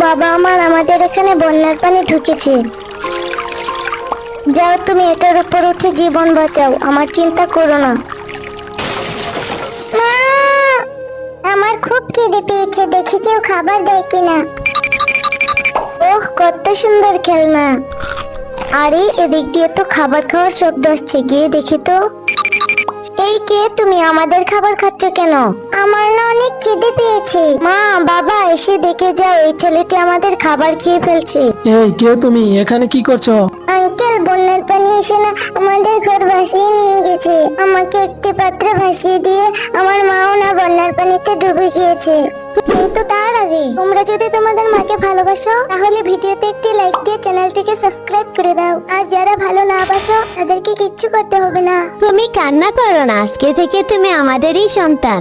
বাবা আমার আমাদের এখানে বন্যার পানি ঢুকেছে। যাও তুমি এটার উপর উঠে জীবন বাঁচাও, আমার চিন্তা করো না। মা, আমার খুব খিদে পেয়েছে, দেখি কেউ খাবার দেয় কিনা। ওহ, কত সুন্দর খেলনা। আরে এদিক দিয়ে তো খাবার খাওয়ার শব্দ আসছে, গিয়ে দেখি তো। এই কে তুমি, আমাদের খাবার খাচ্ছ কেন? আমার না অনেক খিদে পেয়েছে। মা বাবা এসে দেখে যাও, এই ছেলেটি আমাদের খাবার খেয়ে ফেলছে। এই কে তুমি, এখানে কি করছো? আঙ্কেল, বন্যার পানি এসে না আমাদের ঘর ভাসিয়ে নিয়ে গেছে। আমাকে একটি পাত্রে ভাসিয়ে দিয়ে আমার মাও না বন্যার পানিতে ডুবে গিয়েছে। কিন্তু তার আগে তোমরা যদি তোমাদের মাকে ভালোবাসো তাহলে ভিডিওতে একটি লাইক দিয়ে চ্যানেলটিকে সাবস্ক্রাইব করে দাও। আর যারা ভালো না বাসো তাদেরকে কিচ্ছু করতে হবে না। তুমি কান্না করো না, আজকে থেকে তুমি আমাদেরই সন্তান।